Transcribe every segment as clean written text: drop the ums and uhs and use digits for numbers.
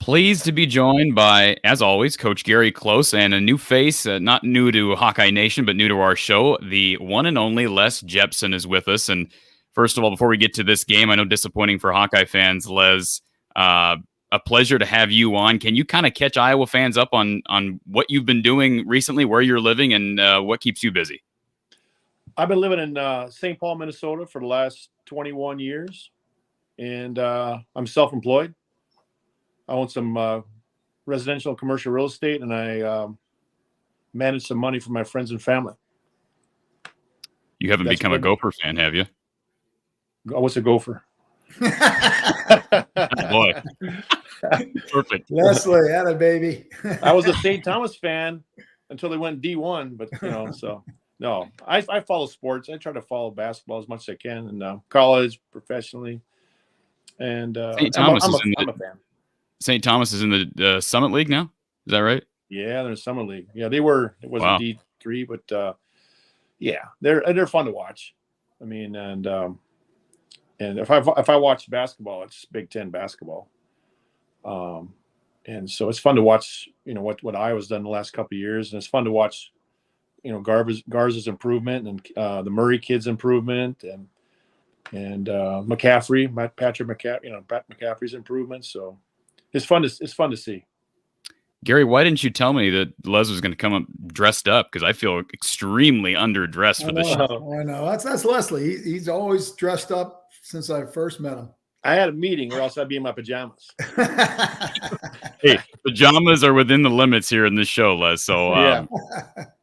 Pleased to be joined by, as always, Coach Gary Close and a new face, not new to Hawkeye Nation, but new to our show. The one and only Les Jepson is with us. And first of all, before we get to this game, I know disappointing for Hawkeye fans, Les, a pleasure to have you on. Can you kind of catch Iowa fans up on what you've been doing recently, where you're living, and what keeps you busy? I've been living in St. Paul, Minnesota for the last 21 years, and I'm self-employed. I own some residential and commercial real estate, and I manage some money for my friends and family. You haven't become a Gopher fan, have you? What's a Gopher? Boy. Perfect. Leslie, had a baby. I was a St. Thomas fan until they went D1, but so no. I follow sports. I try to follow basketball as much as I can, and college, professionally. And St. Thomas I'm is a fan. St. Thomas is in the Summit League now? Is that right? Yeah, they're in Summit League. Yeah, they were. It wasn't Wow. D3, but yeah, they're fun to watch. I mean, and if I watch basketball, it's Big Ten basketball. And so it's fun to watch, what Iowa's done the last couple of years, and it's fun to watch, Garza's improvement and the Murray kids' improvement and McCaffrey, Patrick McCaffrey, Pat McCaffrey's improvement. So it's fun to see. Gary, why didn't you tell me that Les was going to come up dressed up? Because I feel extremely underdressed for this show. I know. That's Leslie. He's always dressed up since I first met him. I had a meeting, or else I'd be in my pajamas. Hey, pajamas are within the limits here in this show, Les. So yeah,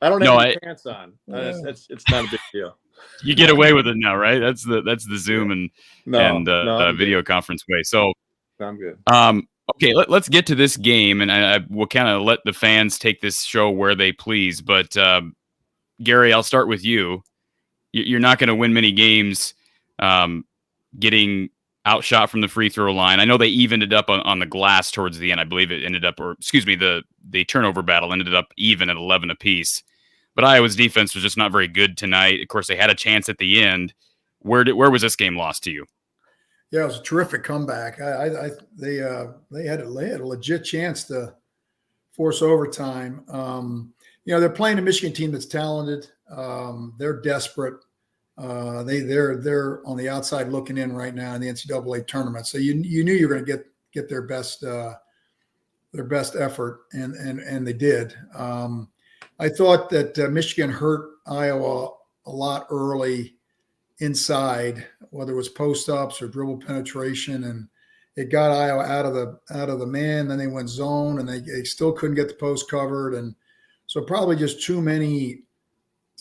I don't have any pants on. It's not a big deal. You get away with it now, right? That's the Zoom and video conference way. So I'm good. Okay, let's get to this game, and I will kind of let the fans take this show where they please. But Gary, I'll start with you. You're not going to win many games getting outshot from the free throw line. I know they evened it up on the glass towards the end. I believe it ended up, the turnover battle ended up even at 11 apiece. But Iowa's defense was just not very good tonight. Of course, they had a chance at the end. Where was this game lost to you? Yeah, it was a terrific comeback. They had a legit chance to force overtime. They're playing a Michigan team that's talented. They're desperate. They're on the outside looking in right now in the NCAA tournament. So you knew you were going to get their best effort, and they did. I thought that Michigan hurt Iowa a lot early inside, whether it was post-ups or dribble penetration, and it got Iowa out of the man. Then they went zone, and they still couldn't get the post covered, and so probably just too many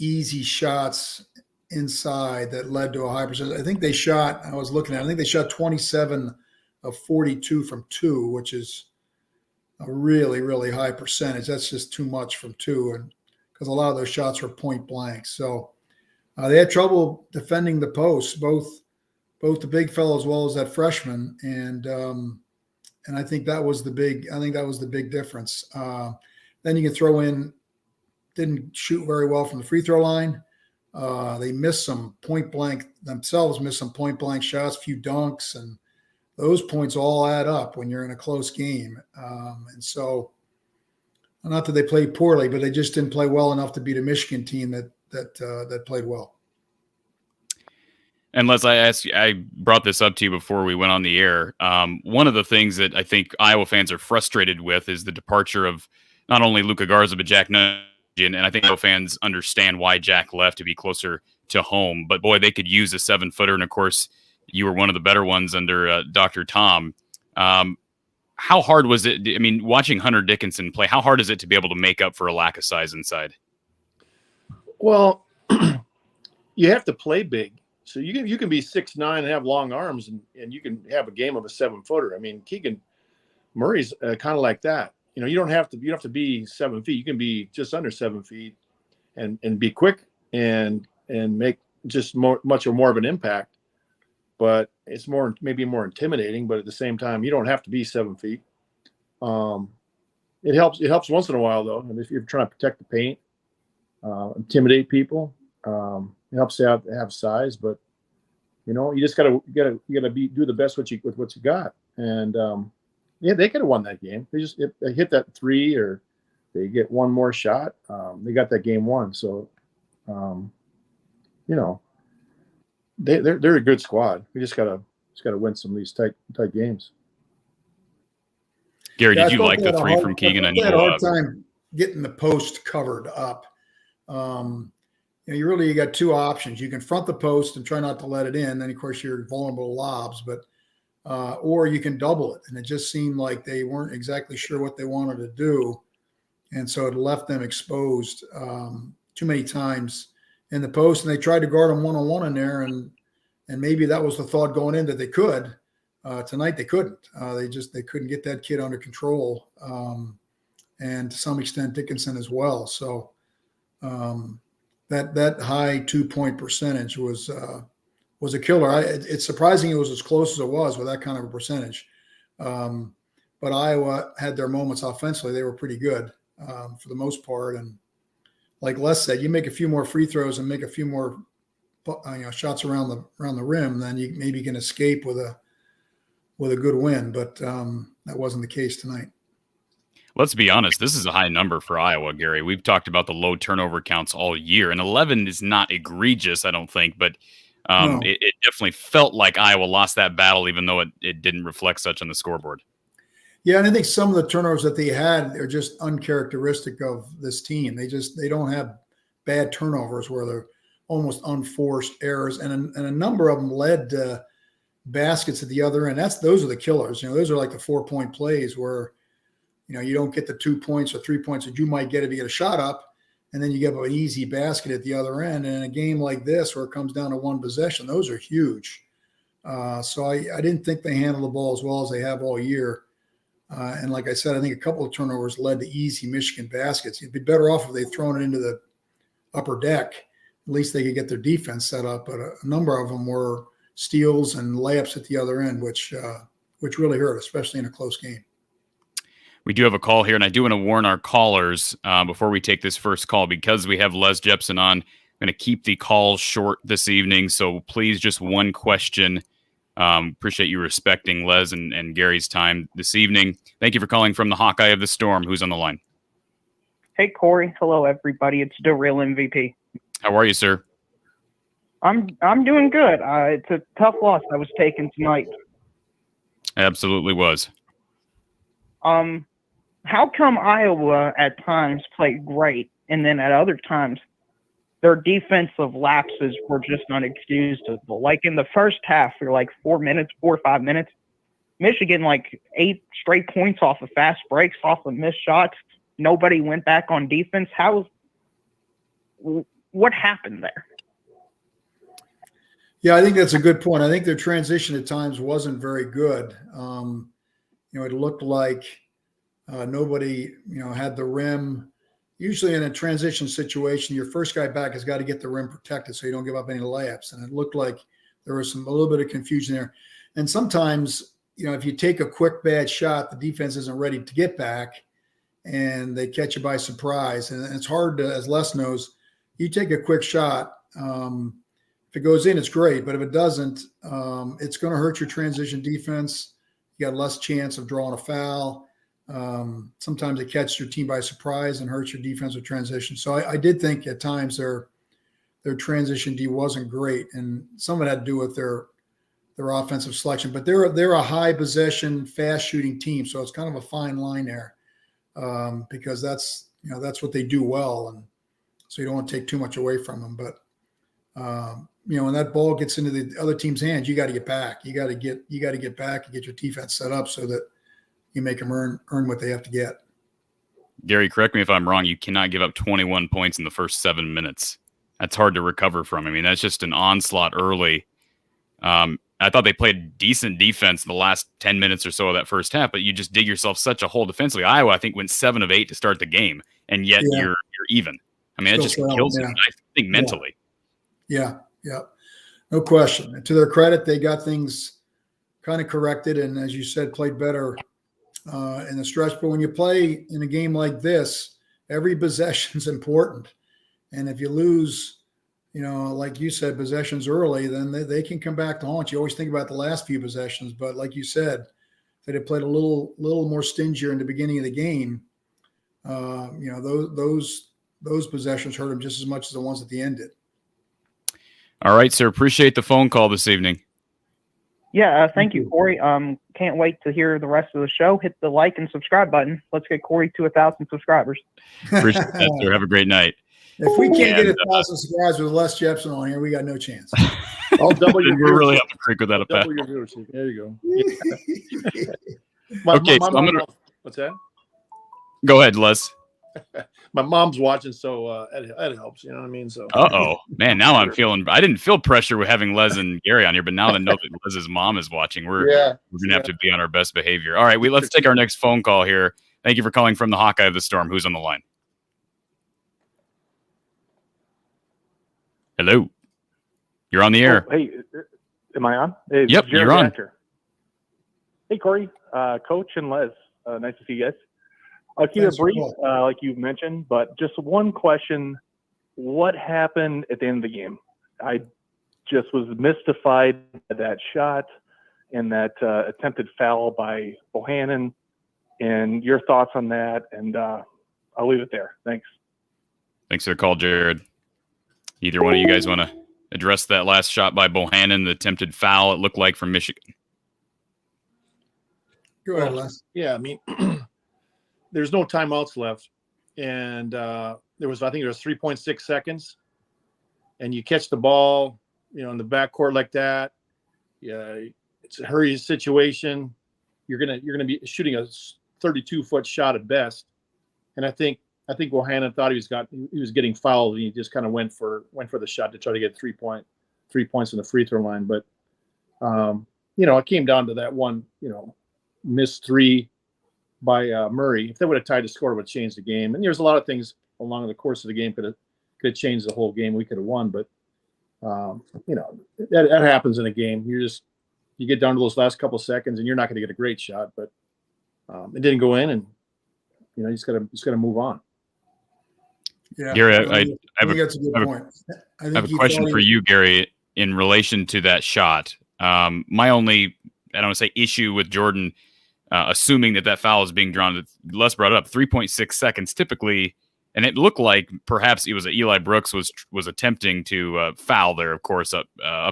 easy shots inside that led to a high percentage. I think they shot 27 of 42 from two, which is a really, really high percentage. That's just too much from two, and because a lot of those shots were point blank. So they had trouble defending the post, both the big fellow as well as that freshman, and I think that was the big difference. Then you can throw in, didn't shoot very well from the free throw line. They missed some point blank shots, a few dunks, and those points all add up when you're in a close game. And so, not that they played poorly, but they just didn't play well enough to beat a Michigan team that played well. And Les, I brought this up to you before we went on the air. One of the things that I think Iowa fans are frustrated with is the departure of not only Luka Garza, but Jack Nunn. And I think Iowa fans understand why Jack left, to be closer to home. But boy, they could use a 7-footer. And of course, you were one of the better ones under Dr. Tom. How hard was it? I mean, watching Hunter Dickinson play, how hard is it to be able to make up for a lack of size inside? Well, you have to play big. So you can be 6'9" and have long arms, and you can have a game of a 7-footer. I mean, Keegan Murray's kind of like that. You don't have to be 7 feet. You can be just under 7 feet and be quick and make just much more of an impact. But it's maybe more intimidating. But at the same time, you don't have to be 7 feet. It helps once in a while, though. And if you're trying to protect the paint, intimidate people, it helps to have size. But you just gotta do the best with what you got. And Yeah, they could have won that game. They just if they hit that 3 or they get one more shot. They got that game won. So, you know, they're a good squad. We just gotta win some of these tight games. Gary, Yeah, did you like the three from Keegan? I had a hard time getting the post covered up. You got two options. You can front the post and try not to let it in. Then, of course, you're vulnerable to lobs, but or you can double it. And it just seemed like they weren't exactly sure what they wanted to do. And so it left them exposed too many times in the post. And they tried to guard them one-on-one in there. And maybe that was the thought going in that they could. Tonight they couldn't. They couldn't get that kid under control, and to some extent Dickinson as well. So that high 2-point percentage was a killer. It's surprising it was as close as it was with that kind of a percentage. But Iowa had their moments offensively. They were pretty good for the most part. And like Les said, you make a few more free throws and make a few more shots around the rim, then you maybe can escape with a good win, but that wasn't the case tonight. Let's be honest. This is a high number for Iowa, Gary. We've talked about the low turnover counts all year, and 11 is not egregious, I don't think, but no. It definitely felt like Iowa lost that battle, even though it didn't reflect such on the scoreboard. Yeah, and I think some of the turnovers that they had are just uncharacteristic of this team. They don't have bad turnovers where they're almost unforced errors, and a number of them led to baskets at the other end. Those are the killers. Those are like the 4-point plays where, you don't get the 2 points or 3 points that you might get if you get a shot up, and then you get an easy basket at the other end. And in a game like this where it comes down to one possession, those are huge. So I didn't think they handled the ball as well as they have all year. And like I said, I think a couple of turnovers led to easy Michigan baskets. It'd be better off if they'd thrown it into the upper deck. At least they could get their defense set up. But a number of them were steals and layups at the other end, which really hurt, especially in a close game. We do have a call here, and I do want to warn our callers before we take this first call, because we have Les Jepsen on. I'm going to keep the calls short this evening, so please just one question. Appreciate you respecting Les and Gary's time this evening. Thank you for calling from the Hawkeye of the Storm. Who's on the line? Hey, Corey. Hello, everybody. It's the real MVP. How are you, sir? I'm doing good. It's a tough loss I was taking tonight. Absolutely was. How come Iowa at times played great, and then at other times their defensive lapses were just unexcusable? Like in the first half, for like 4 or 5 minutes, Michigan 8 straight points off of fast breaks, off of missed shots. Nobody went back on defense. What happened there? Yeah, I think that's a good point. I think their transition at times wasn't very good. It looked like nobody, had the rim. Usually in a transition situation, your first guy back has got to get the rim protected so you don't give up any layups. And it looked like there was a little bit of confusion there. And sometimes, if you take a quick bad shot, the defense isn't ready to get back and they catch you by surprise. And it's hard to, as Les knows, you take a quick shot. If it goes in, it's great. But if it doesn't, it's going to hurt your transition defense. You got less chance of drawing a foul. Sometimes it catches your team by surprise and hurts your defensive transition. So I did think at times their transition D wasn't great, and some of it had to do with their offensive selection. But they're a high possession, fast shooting team, so it's kind of a fine line there because that's what they do well, and so you don't want to take too much away from them. But when that ball gets into the other team's hands, you got to get back. You got to get back and get your defense set up so that you make them earn what they have to get. Gary, correct me if I'm wrong. You cannot give up 21 points in the first 7 minutes. That's hard to recover from. I mean, that's just an onslaught early. I thought they played decent defense in the last 10 minutes or so of that first half, but you just dig yourself such a hole defensively. Iowa, I think, went 7 of 8 to start the game, and yet you're even. I mean, it just kills you, I think, mentally. Yeah, no question. And to their credit, they got things kind of corrected, and as you said, played better in the stretch. But when you play in a game like this, every possession is important. And if you lose, like you said, possessions early, then they can come back to haunt you. You always think about the last few possessions. But like you said, that had played a little more stingier in the beginning of the game, those possessions hurt him just as much as the ones at the end did. All right, sir. Appreciate the phone call this evening. Yeah, thank you, Corey. Can't wait to hear the rest of the show. Hit the like and subscribe button. Let's get Corey to 1,000 subscribers. Appreciate that, sir. Have a great night. If we can't get 1,000 subscribers with less Jepsen on here, we got no chance. I'll double your We're really up the creek with that. double your viewership. There you go. What's that? Go ahead, Les. My mom's watching, so that helps. You know what I mean? So. Man, now I'm feeling. I didn't feel pressure with having Les and Gary on here, but now that I know that Les's mom is watching, we're gonna have to be on our best behavior. All right, let's take our next phone call here. Thank you for calling from the Hawkeye of the Storm. Who's on the line? Hello. You're on the air. Oh, hey, am I on? Hey, yep, you're on. Hey, Corey, Coach, and Les. Nice to see you guys. I'll keep it brief, like you've mentioned, but just one question. What happened at the end of the game? I just was mystified by that shot and that attempted foul by Bohannon, and your thoughts on that, and I'll leave it there. Thanks. Thanks for the call, Jared. Either one of you guys want to address that last shot by Bohannon, the attempted foul it looked like from Michigan? Go ahead, Les. Yeah, I mean, there's no timeouts left, and I think there was 3.6 seconds, and you catch the ball, in the backcourt like that. Yeah, it's a hurry situation. You're gonna be shooting a 32-foot shot at best, and I think Bohannon thought he was getting fouled, and he just kind of went for the shot to try to get 3 points on the free throw line. But it came down to that one, missed three by Murray. If they would have tied the score, it would have changed the game. And there's a lot of things along the course of the game could have changed the whole game. We could have won, but that happens in a game. You get down to those last couple seconds, and you're not going to get a great shot. But it didn't go in, and you just got to move on. Yeah, Gary, I think that's a good point. I have a question for you, Gary, in relation to that shot. My only, I don't want to say issue with Jordan, assuming that foul is being drawn. Les brought it up, 3.6 seconds typically, and it looked like perhaps it was Eli Brooks was attempting to foul there, of course, up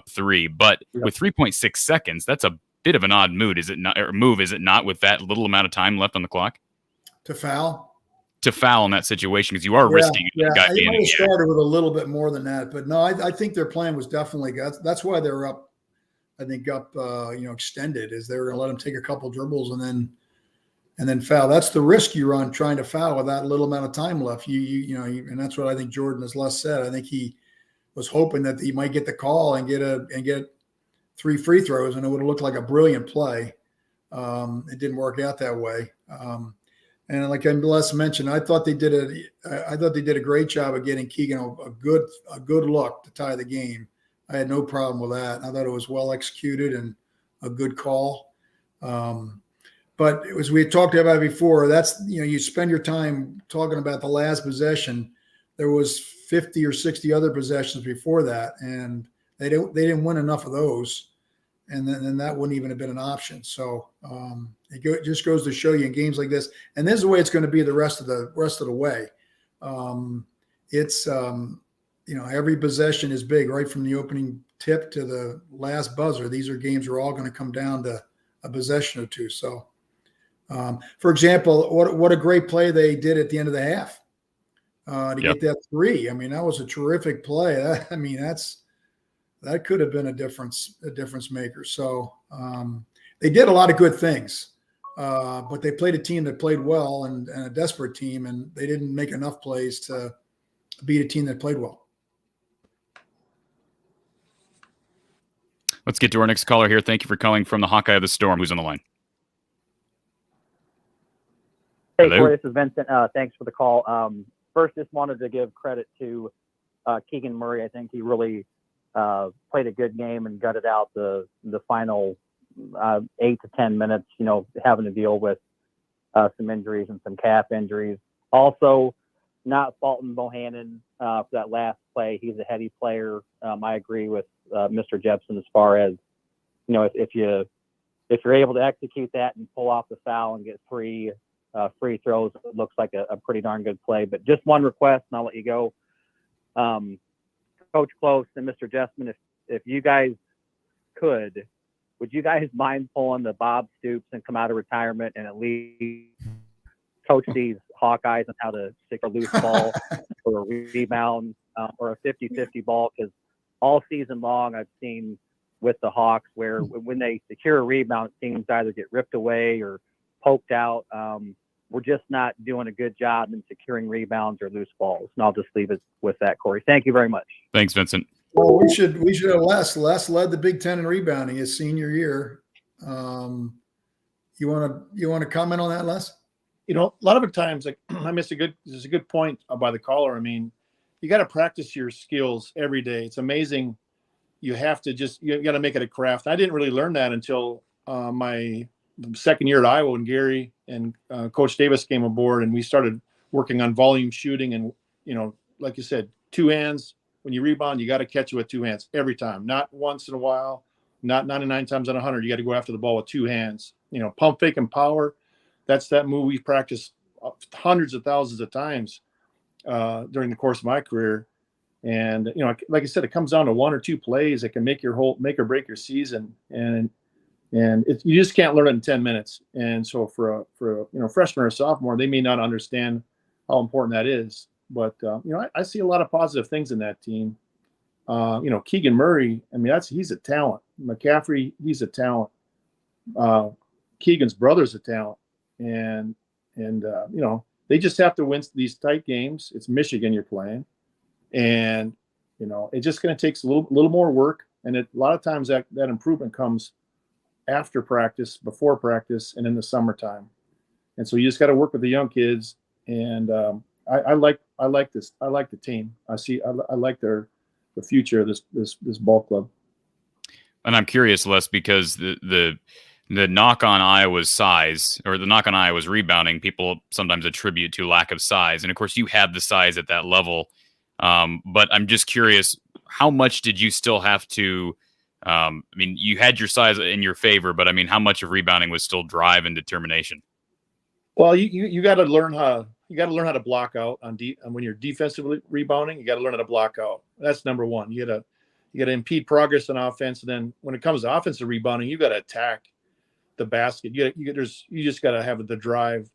three. But with 3.6 seconds, that's a bit of an odd move, is it not? Or move, is it not? With that little amount of time left on the clock, to foul in that situation, because you are risking a guy being in the air. Started with a little bit more than that, but no, I think their plan was definitely that's why they're up. I think extended is they're going to let him take a couple dribbles and then foul. That's the risk you run trying to foul with that little amount of time left. And that's what I think Jordan has less said. I think he was hoping that he might get the call and get 3 free throws, and it would have looked like a brilliant play. It didn't work out that way. And like Les mentioned, I thought they did a great job of getting Keegan a good look to tie the game. I had no problem with that. I thought it was well executed and a good call. But as we had talked about before, that's, you spend your time talking about the last possession. There was 50 or 60 other possessions before that, and they didn't win enough of those. And then that wouldn't even have been an option. So it just goes to show you in games like this, and this is the way it's going to be the rest of the way. Every possession is big, right from the opening tip to the last buzzer. These are games are all going to come down to a possession or two. So, for example, what a great play they did at the end of the half to get that 3. I mean, that was a terrific play. That could have been a difference maker. So they did a lot of good things, but they played a team that played well and a desperate team, and they didn't make enough plays to beat a team that played well. Let's get to our next caller here. Thank you for calling from the Hawkeye of the Storm. Who's on the line? Hey, Hello? Corey, this is Vincent. Thanks for the call. First, just wanted to give credit to Keegan Murray. I think he really played a good game and gutted out the final 8 to 10 minutes, having to deal with some injuries and some calf injuries. Also, not faulting Bohannon for that last play. He's a heady player. I agree with Mr. Jepson as far as, if you if you're able to execute that and pull off the foul and get 3 free throws, it looks like a pretty darn good play. But just one request, and I'll let you go. Coach Close and Mr. Jepsen, if you guys could, would you guys mind pulling the Bob Stoops and come out of retirement and at least coach these Hawkeyes on how to stick a loose ball or a rebound or a 50-50 ball? Because all season long I've seen with the Hawks where when they secure a rebound, teams either get ripped away or poked out. We're just not doing a good job in securing rebounds or loose balls. And I'll just leave it with that, Corey. Thank you very much. Thanks, Vincent. Well, we should have Les led the Big Ten in rebounding his senior year. You want to comment on that, Les? You know, a lot of the times, like this is a good point by the caller. I mean, you got to practice your skills every day. It's amazing. You got to make it a craft. I didn't really learn that until my second year at Iowa when Gary and Coach Davis came aboard, and we started working on volume shooting. And, you know, like you said, 2 hands. When you rebound, you got to catch it with 2 hands every time, not once in a while, not 99 times out of 100. You got to go after the ball with 2 hands. You know, pump, fake, and power. That's that move we practiced hundreds of thousands of times during the course of my career. And, you know, like I said, it comes down to 1 or 2 plays that can make or break your season. And you just can't learn it in 10 minutes. And so for a freshman or sophomore, they may not understand how important that is. But, you know, I see a lot of positive things in that team. You know, Keegan Murray, I mean, he's a talent. McCaffrey, he's a talent. Keegan's brother's a talent. And you know, they just have to win these tight games. It's Michigan you're playing. And, you know, it's just going to take a little more work. And a lot of times that improvement comes after practice, before practice, and in the summertime. And so you just got to work with the young kids. And I like this. I like the team. I like the future of this ball club. And I'm curious, Les, because the knock on Iowa's size, or the knock on Iowa's rebounding, people sometimes attribute to lack of size. And of course, you have the size at that level. But I'm just curious, how much did you still have to? I mean, you had your size in your favor, but I mean, how much of rebounding was still drive and determination? Well, you got to learn how to block out on when you're defensively rebounding. You got to learn how to block out. That's number one. You got to impede progress on offense, and then when it comes to offensive rebounding, you got to attack the basket. You just got to have the drive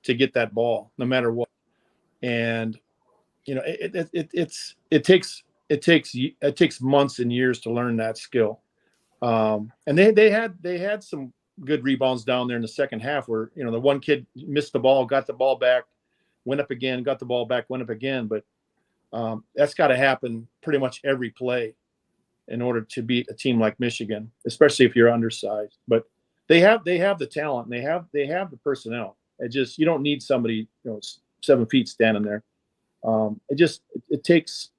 to get that ball, no matter what. And you know, it takes months and years to learn that skill. And they had some good rebounds down there in the second half where, you know, the one kid missed the ball, got the ball back, went up again, got the ball back, went up again. But that's got to happen pretty much every play in order to beat a team like Michigan, especially if you're undersized. But they have the talent, and they have the personnel. You don't need somebody, you know, 7 feet standing there. It takes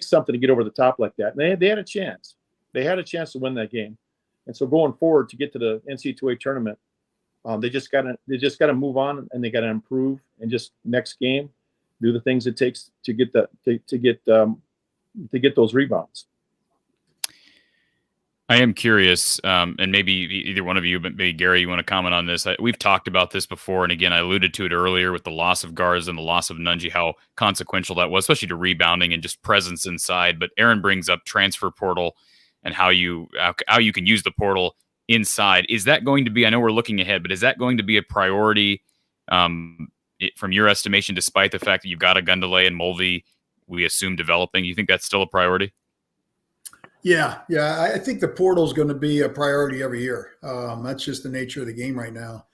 something to get over the top like that. And they had a chance. They had a chance to win that game. And so going forward to get to the NCAA tournament, they just gotta move on, and they gotta improve, and just next game do the things it takes to get those rebounds. I am curious, and maybe either one of you, but maybe Gary, you want to comment on this. We've talked about this before, and again, I alluded to it earlier with the loss of Garza and the loss of Nunji, how consequential that was, especially to rebounding and just presence inside. But Aaron brings up transfer portal and how you can use the portal inside. Is that going to be, I know we're looking ahead, but is that going to be a priority from your estimation, despite the fact that you've got a Gundelay and Mulvey, we assume, developing? You think that's still a priority? Yeah. I think the portal is going to be a priority every year. That's just the nature of the game right now.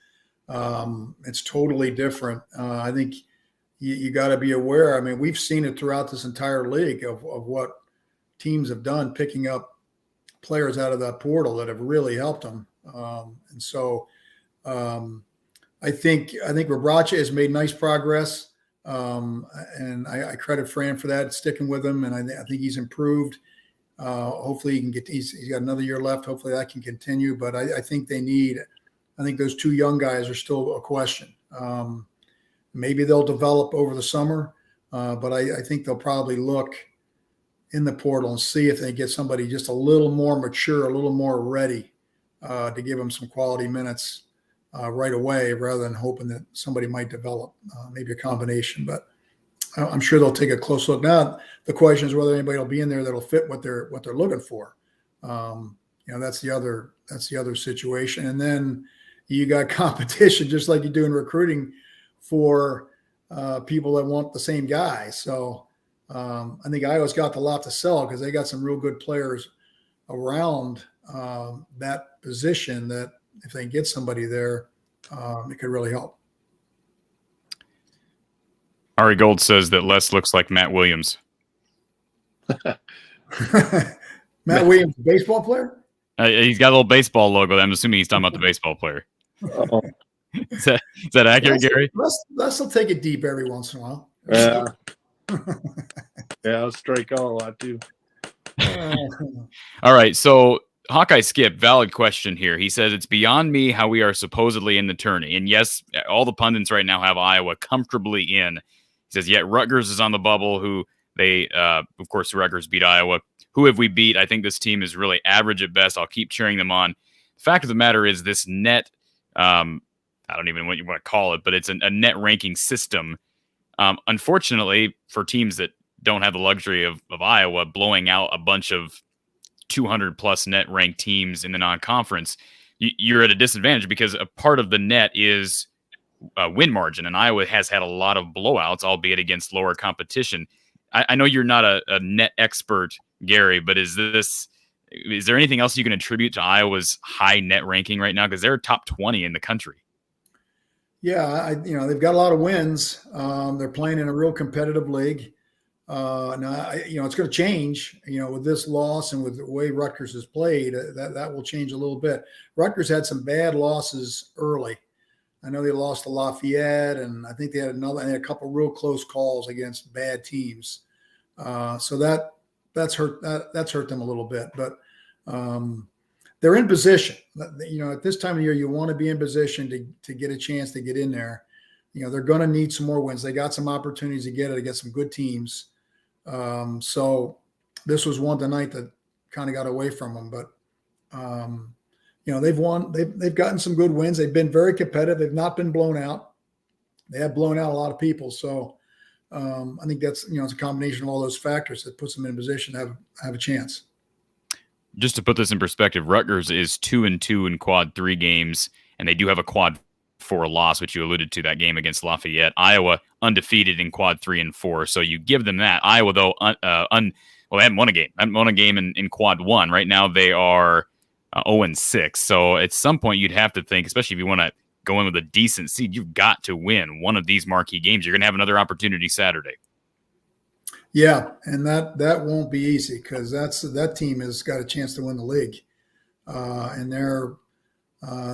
It's totally different. I think you got to be aware. I mean, we've seen it throughout this entire league of what teams have done, picking up players out of that portal that have really helped them. And so I think Rabracha has made nice progress. And I credit Fran for that, sticking with him. And I think he's improved. Hopefully he can he's got another year left. Hopefully that can continue. But I think those 2 young guys are still a question. Maybe they'll develop over the summer. But I think they'll probably look in the portal and see if they get somebody just a little more mature, a little more ready to give them some quality minutes right away, rather than hoping that somebody might develop, maybe a combination. But I'm sure they'll take a close look. Now the question is whether anybody will be in there that'll fit what they're looking for. That's the other situation. And then you got competition, just like you do in recruiting, for people that want the same guy. So I think Iowa's got a lot to sell because they got some real good players around that position that if they get somebody there, it could really help. Ari Gold says that Les looks like Matt Williams. Matt Williams, baseball player? He's got a little baseball logo. I'm assuming he's talking about the baseball player. Is that accurate, Gary? Les will take it deep every once in a while. Yeah. I'll strike out a lot too. All right, so Hawkeye Skip, valid question here. He says, it's beyond me how we are supposedly in the tourney. And yes, all the pundits right now have Iowa comfortably in. He says, yet Rutgers is on the bubble, who they, of course, Rutgers beat Iowa. Who have we beat? I think this team is really average at best. I'll keep cheering them on. The fact of the matter is this net, I don't even know what you want to call it, but it's a net ranking system. Unfortunately, for teams that don't have the luxury of Iowa blowing out a bunch of 200-plus net ranked teams in the non-conference, you're at a disadvantage because a part of the net is win margin, and Iowa has had a lot of blowouts, albeit against lower competition. I know you're not a net expert, Gary, but is there anything else you can attribute to Iowa's high net ranking right now? Because they're top 20 in the country. Yeah, they've got a lot of wins. They're playing in a real competitive league. Now, it's going to change, with this loss and with the way Rutgers has played, that will change a little bit. Rutgers had some bad losses early. I know they lost to Lafayette, and I think they had a couple real close calls against bad teams. So that's hurt them a little bit, but they're in position. At this time of year, you want to be in position to get a chance to get in there. They're going to need some more wins. They got some opportunities to get it against some good teams. So this was one tonight that kind of got away from them, but they've won. They've gotten some good wins. They've been very competitive. They've not been blown out. They have blown out a lot of people. So I think that's, it's a combination of all those factors that puts them in a position to have a chance. Just to put this in perspective, Rutgers is 2-2 in quad 3 games, and they do have a quad 4 loss, which you alluded to, that game against Lafayette. Iowa undefeated in quad 3 and 4, so you give them that. Iowa, though, they haven't won a game. Haven't won a game in quad 1. Right now they are 0-6. So at some point you'd have to think, especially if you want to go in with a decent seed, you've got to win one of these marquee games. You're going to have another opportunity Saturday. Yeah, and that won't be easy because that team has got a chance to win the league, and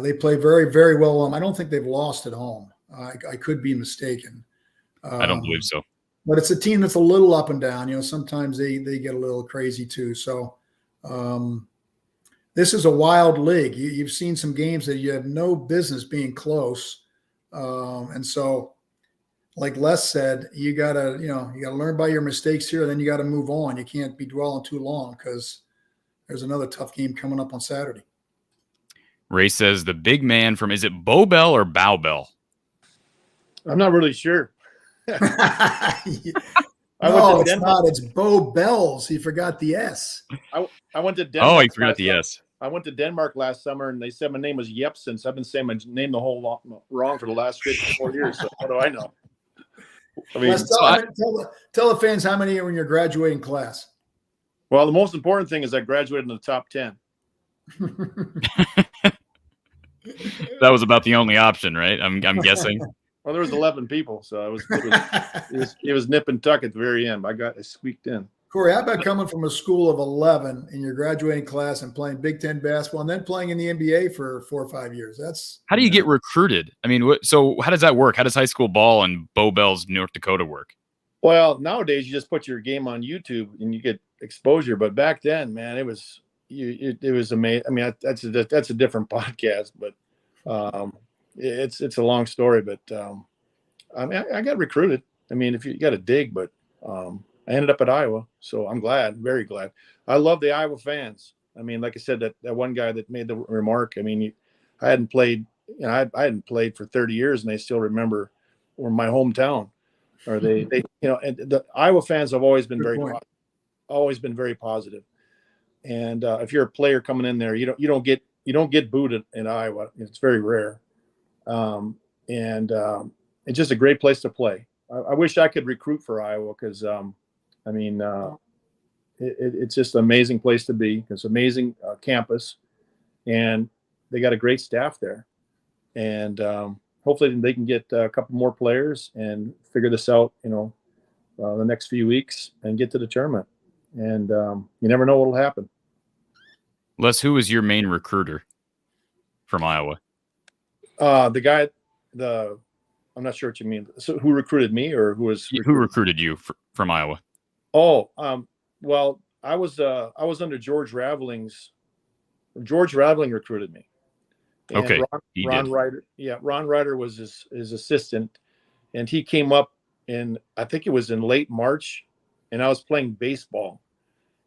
they play very, very well. I don't think they've lost at home. I could be mistaken. I don't believe so. But it's a team that's a little up and down. Sometimes they get a little crazy too. So this is a wild league. You've seen some games that you have no business being close, and so. Like Les said, you gotta learn by your mistakes here, and then you got to move on. You can't be dwelling too long because there's another tough game coming up on Saturday. Ray says the big man from, is it Bow Bell or Bow Bell? I'm not really sure. No, it's not. It's Bo Bells. He forgot the S. I went to Denmark. Oh, he forgot the S. I went to Denmark last summer, and they said my name was Jepsen. So I've been saying my name the whole lot wrong for the last 54 years. So what do I know? I mean, tell the fans how many are in your graduating class. Well, the most important thing is I graduated in the top 10. That was about the only option, right? I'm guessing. Well, there was 11 people, so it was nip and tuck at the very end. I squeaked in. Corey, how about coming from a school of 11 in your graduating class and playing Big Ten basketball and then playing in the NBA for 4 or 5 years? How do you get recruited? I mean, so how does that work? How does high school ball and Bow Bells, North Dakota work? Well, nowadays you just put your game on YouTube and you get exposure. But back then, man, it was amazing. I mean, that's a different podcast, but it's a long story. But I mean, I got recruited. I mean, if you got to dig, but I ended up at Iowa, so I'm glad, very glad. I love the Iowa fans. I mean, like I said, that one guy that made the remark. I mean, I hadn't played. I hadn't played for 30 years, and they still remember or my hometown. Or they and the Iowa fans have always been very positive. And if you're a player coming in there, you don't get booed in Iowa. It's very rare. It's just a great place to play. I wish I could recruit for Iowa because, it's just an amazing place to be. It's an amazing campus, and they got a great staff there. And hopefully they can get a couple more players and figure this out, the next few weeks and get to the tournament. And you never know what will happen. Les, who was your main recruiter from Iowa? The guy, I'm not sure what you mean. So who recruited me or who recruited you from Iowa? Oh, well, I was under George Raveling's. George Raveling recruited me. And okay. Ron Ryder. Yeah. Ron Ryder was his assistant, and he came up I think it was in late March, and I was playing baseball,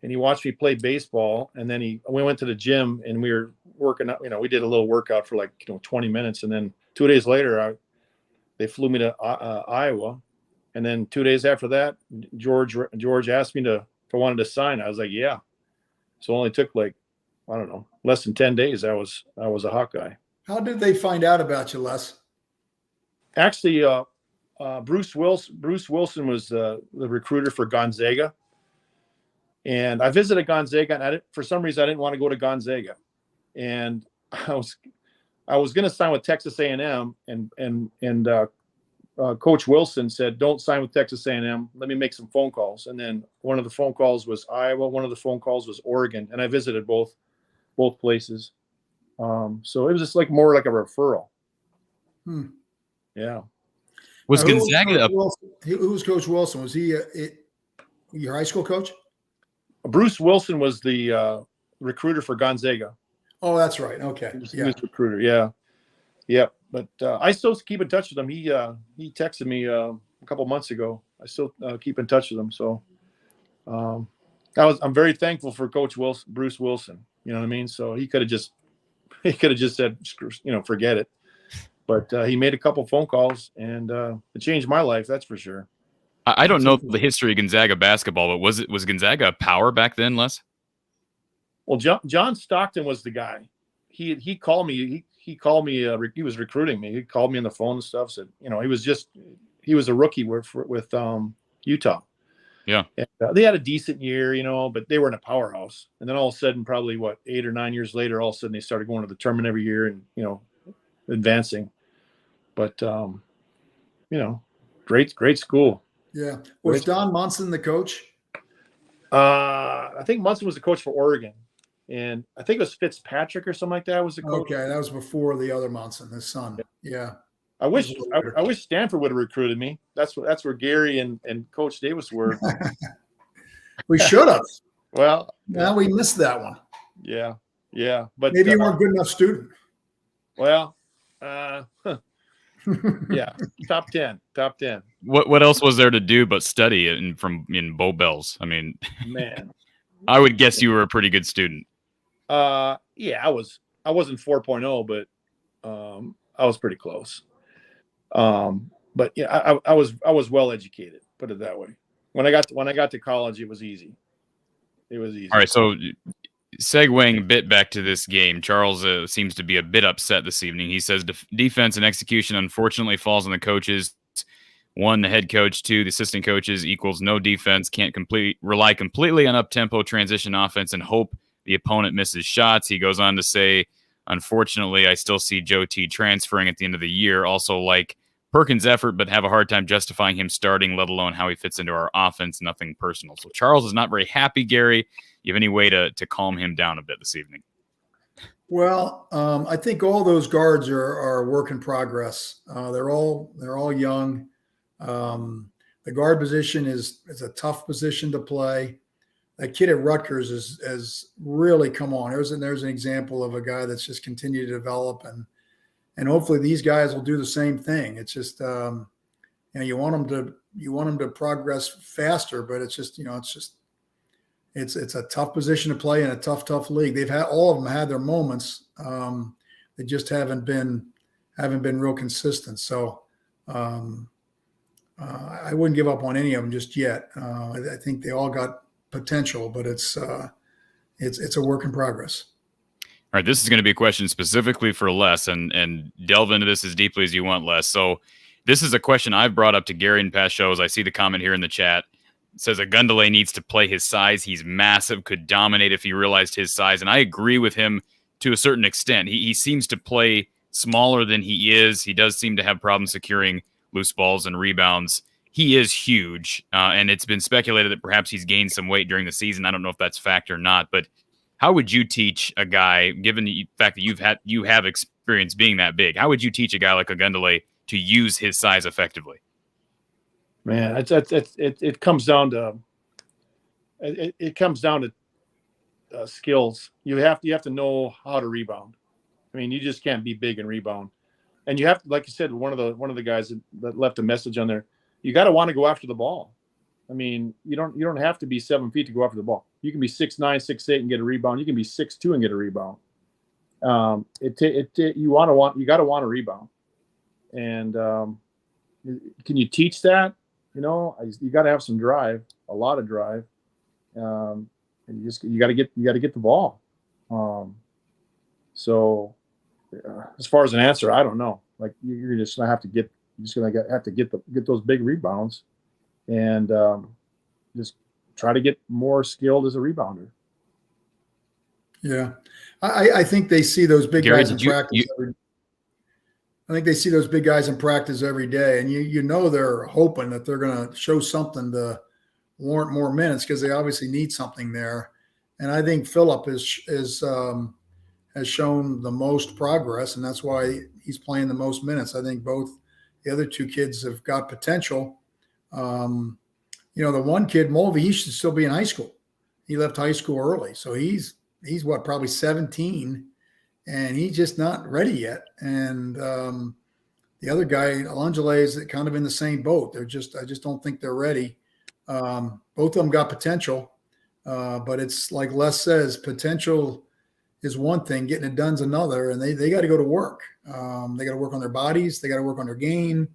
and he watched me play baseball. And then we went to the gym and we were working out, we did a little workout for 20 minutes. And then 2 days later, they flew me to Iowa. And then 2 days after that, George asked me if I wanted to sign. I was like, yeah. So it only took less than 10 days. I was a Hawkeye. How did they find out about you, Les? Actually, Bruce Wilson was the recruiter for Gonzaga. And I visited Gonzaga, and for some reason I didn't want to go to Gonzaga. And I was going to sign with Texas A&M, and Coach Wilson said, "Don't sign with Texas A&M. Let me make some phone calls." And then one of the phone calls was Iowa. One of the phone calls was Oregon, and I visited both places. So it was just more like a referral. Yeah. Was Gonzaga who was Coach Wilson? Was he your high school coach? Bruce Wilson was the recruiter for Gonzaga. Oh, that's right. Okay. He was recruiter. Yeah. Yeah. But I still keep in touch with him. He texted me a couple months ago. I still keep in touch with him. So I'm very thankful for Coach Bruce Wilson. You know what I mean? So he could have just said, forget it. But he made a couple phone calls, and it changed my life. That's for sure. I don't know the history of Gonzaga basketball, but was Gonzaga a power back then, Les? Well, John Stockton was the guy. He called me. He called me. He was recruiting me. He called me on the phone and stuff. Said, he was a rookie with Utah. Yeah. And, they had a decent year, but they were in a powerhouse. And then all of a sudden, probably 8 or 9 years later, all of a sudden they started going to the tournament every year and advancing. But great school. Yeah. Was Don Munson the coach? I think Munson was the coach for Oregon, and I think it was Fitzpatrick or something like that was the coach. Okay, that was before the other Munson, his son. Yeah. I wish Stanford would have recruited me. That's where Gary and Coach Davis were. We should have. Well, now we missed that one. Yeah, but maybe you weren't a good enough student. Well, yeah, top 10. What else was there to do but study in Bow Bells? I mean, man, I would guess you were a pretty good student. Yeah, I wasn't 4.0, but I was pretty close. But yeah, I was well educated. Put it that way. When I got to college, it was easy. All right, so segueing a bit back to this game, Charles seems to be a bit upset this evening. He says defense and execution unfortunately falls on the coaches. 1, the head coach. 2, the assistant coaches equals no defense. Can't rely completely on up-tempo transition offense and hope the opponent misses shots. He goes on to say, unfortunately, I still see Joe T transferring at the end of the year. Also like Perkins' effort, but have a hard time justifying him starting, let alone how he fits into our offense. Nothing personal. So Charles is not very happy, Gary. You have any way to calm him down a bit this evening? Well, I think all those guards are a work in progress. They're all young. The guard position is a tough position to play. That kid at Rutgers has really come on. There's an example of a guy that's just continued to develop, and hopefully these guys will do the same thing. It's just you want them to progress faster, but it's just it's a tough position to play in a tough league. All of them had their moments. They just haven't been real consistent. So I wouldn't give up on any of them just yet. I think they all got potential, but it's a work in progress. All right, this is going to be a question specifically for Les, and delve into this as deeply as you want, Les. So this is a question I've brought up to Gary in past shows. I see the comment here in the chat. It says Ogundele needs to play his size. He's massive, could dominate if he realized his size. And I agree with him to a certain extent. He seems to play smaller than he is. He does seem to have problems securing loose balls and rebounds. He is huge, and it's been speculated that perhaps he's gained some weight during the season. I don't know if that's fact or not, but how would you teach a guy, given the fact that you have experience being that big, how would you teach a guy like Ogundele to use his size effectively? Man, it comes down to skills. You have to know how to rebound. I mean, you just can't be big and rebound. And you have to, like you said, one of the guys that left a message on there, you got to want to go after the ball. I mean, you don't have to be 7 feet to go after the ball. You can be 6'9", 6'8" and get a rebound. You can be 6'2" and get a rebound. You got to want to rebound. And can you teach that? You got to have some drive, a lot of drive, and you got to get the ball. So as far as an answer, I don't know. Like you're just gonna have to get those big rebounds, and just try to get more skilled as a rebounder. Yeah, I think they see those big guys in practice. I think they see those big guys in practice every day, and they're hoping that they're going to show something to warrant more minutes because they obviously need something there. And I think Phillip has shown the most progress, and that's why he's playing the most minutes. I think both the other two kids have got potential. The one kid, Mulvey, he should still be in high school. He left high school early, so he's probably 17. And he's just not ready yet. And the other guy, Alangele, is kind of in the same boat. I just don't think they're ready. Both of them got potential, but it's like Les says, potential is one thing, getting it done's another, and they got to go to work. They got to work on their bodies. They got to work on their game.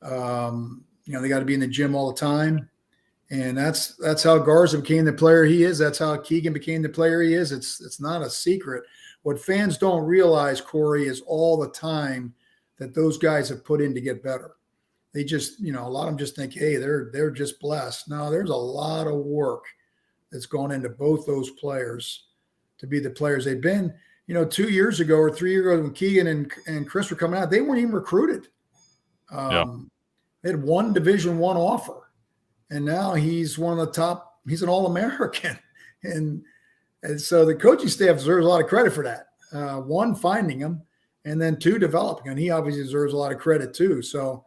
They got to be in the gym all the time. And that's how Garza became the player he is. That's how Keegan became the player he is. It's not a secret. What fans don't realize, Corey, is all the time that those guys have put in to get better. They just, a lot of them just think, hey, they're just blessed. No, there's a lot of work that's gone into both those players to be the players they've been. 2 years ago or 3 years ago when Keegan and Chris were coming out, they weren't even recruited. They had one Division I offer, and now he's one of the top. He's an All-American, and so the coaching staff deserves a lot of credit for that. One, finding him, and then two, developing him. He obviously deserves a lot of credit too. So,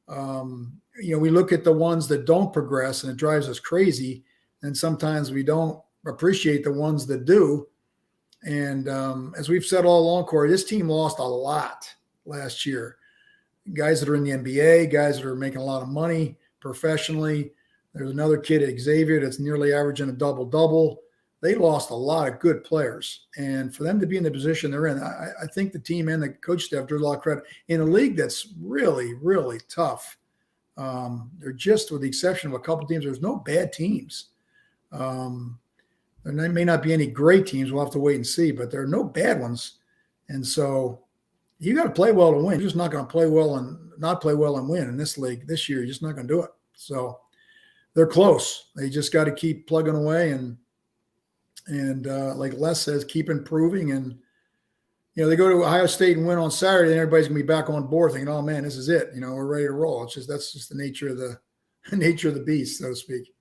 we look at the ones that don't progress, and it drives us crazy. And sometimes we don't appreciate the ones that do. And as we've said all along, Corey, this team lost a lot last year. Guys that are in the NBA, guys that are making a lot of money professionally. There's another kid at Xavier that's nearly averaging a double-double. They lost a lot of good players, and for them to be in the position they're in, I think the team and the coach staff deserve a lot of credit in a league that's really, really tough. They're just, with the exception of a couple teams, there's no bad teams. There may not be any great teams. We'll have to wait and see, but there are no bad ones. And so you got to play well to win. You're just not going to play well and not play well and win in this league this year. You're just not going to do it. So they're close. They just got to keep plugging away and like Les says, keep improving. And, they go to Ohio State and win on Saturday, and everybody's going to be back on board thinking, oh, man, this is it. We're ready to roll. That's just the nature of the beast, so to speak.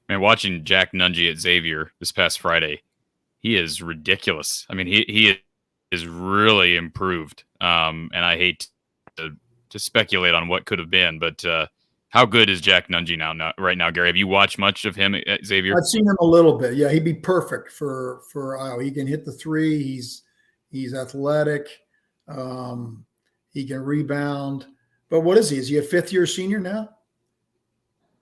Man, watching Jack Nungy at Xavier this past Friday, he is ridiculous. I mean, he is really improved. And I hate to speculate on what could have been, but how good is Jack Nungy right now, Gary? Have you watched much of him at Xavier? I've seen him a little bit. Yeah, he'd be perfect for Iowa. He can hit the three. He's athletic. He can rebound. But what is he? Is he a fifth-year senior now?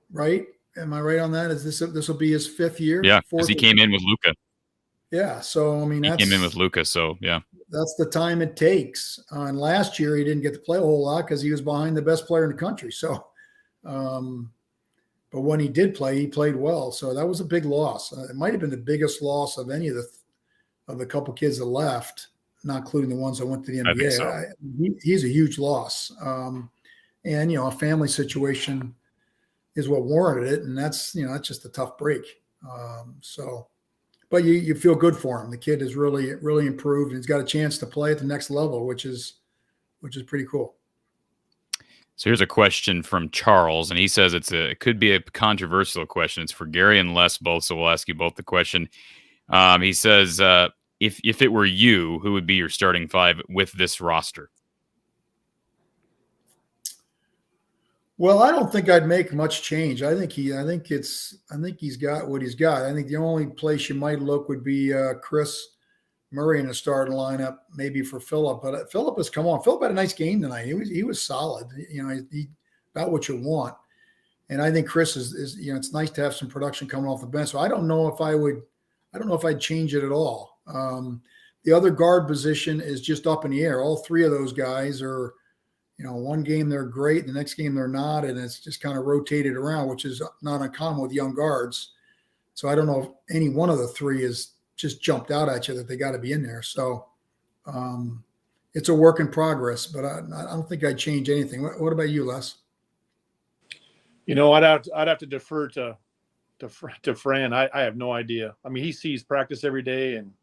Right? Am I right on that? Is this will be his 5th year? Yeah, because he came in with Luka. Yeah, so I mean, he came in with Luka, so yeah, that's the time it takes. And last year he didn't get to play a whole lot because he was behind the best player in the country. So, but when he did play, he played well. So that was a big loss. It might have been the biggest loss of any of the couple kids that left, not including the ones that went to the NBA. I think so. He's a huge loss. And a family situation is what warranted it, and that's that's just a tough break. But you feel good for him. The kid has really improved, and he's got a chance to play at the next level, which is pretty cool. So here's a question from Charles, and he says it could be a controversial question. It's for Gary and Les both, so we'll ask you both the question. He says, if it were you, who would be your starting 5 with this roster? Well, I don't think I'd make much change. I think he's got what he's got. I think the only place you might look would be Chris Murray in the starting lineup, maybe for Phillip. But Phillip has come on. Phillip had a nice game tonight. He was solid. He about what you want. And I think Chris is it's nice to have some production coming off the bench. So I don't know if I'd change it at all. The other guard position is just up in the air. All 3 of those guys are. One game they're great, the next game they're not, and it's just kind of rotated around, which is not uncommon with young guards. So I don't know if any one of the 3 is just jumped out at you that they got to be in there. So it's a work in progress, but I don't think I'd change anything. What about you, Les? I'd have to defer to Fran. I have no idea. I mean, he sees practice every day, and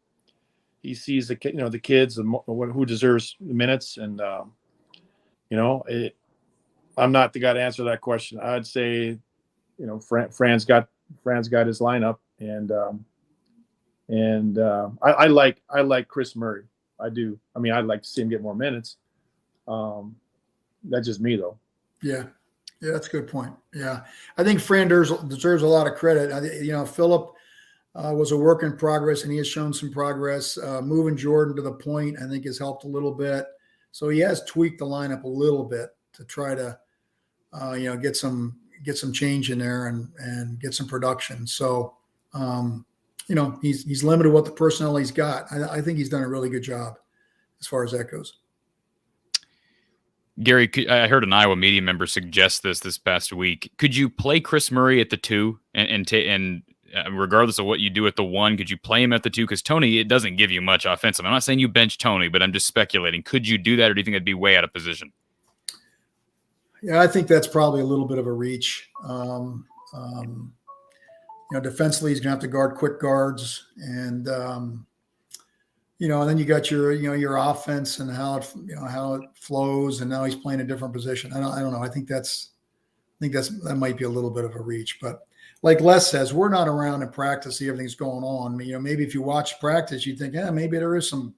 he sees the kids and who deserves the minutes, and I'm not the guy to answer that question. I'd say, Fran's got his lineup, and I like Chris Murray. I do. I mean, I'd like to see him get more minutes. That's just me, though. Yeah, that's a good point. Yeah, I think Fran deserves a lot of credit. Phillip was a work in progress, and he has shown some progress. Moving Jordan to the point, I think, has helped a little bit. So he has tweaked the lineup a little bit to try to, get some change in there and get some production. So, he's limited what the personnel he's got. I think he's done a really good job as far as that goes. Gary, I heard an Iowa media member suggest this past week. Could you play Chris Murray at the 2 and regardless of what you do at the 1, could you play him at the 2? Because Tony, it doesn't give you much offensive. I'm not saying you bench Tony, but I'm just speculating. Could you do that, or do you think it'd be way out of position? Yeah, I think that's probably a little bit of a reach. Defensively, he's going to have to guard quick guards, and and then you got your offense and how it flows, and now he's playing a different position. I don't know. I think that might be a little bit of a reach, but. Like Les says, we're not around in practice, see everything's going on. Maybe if you watch practice, you think, maybe there is some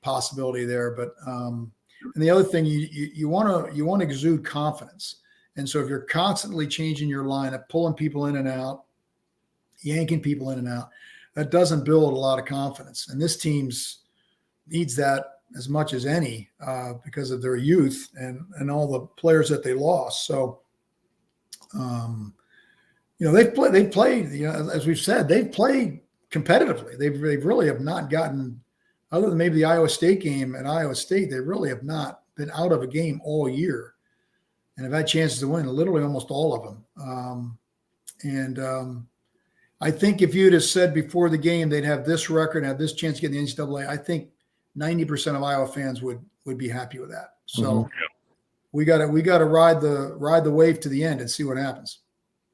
possibility there. But and the other thing, you want to exude confidence. And so if you're constantly changing your lineup, pulling people in and out, yanking people in and out, that doesn't build a lot of confidence. And this team's needs that as much as any because of their youth and all the players that they lost. So. They've played, as we've said, they've played competitively. They really have not gotten, other than maybe the Iowa State game at Iowa State, they really have not been out of a game all year and have had chances to win, literally almost all of them. I think if you'd have said before the game they'd have this record and have this chance to get in the NCAA, I think 90% of Iowa fans would be happy with that. So we got to ride the wave to the end and see what happens.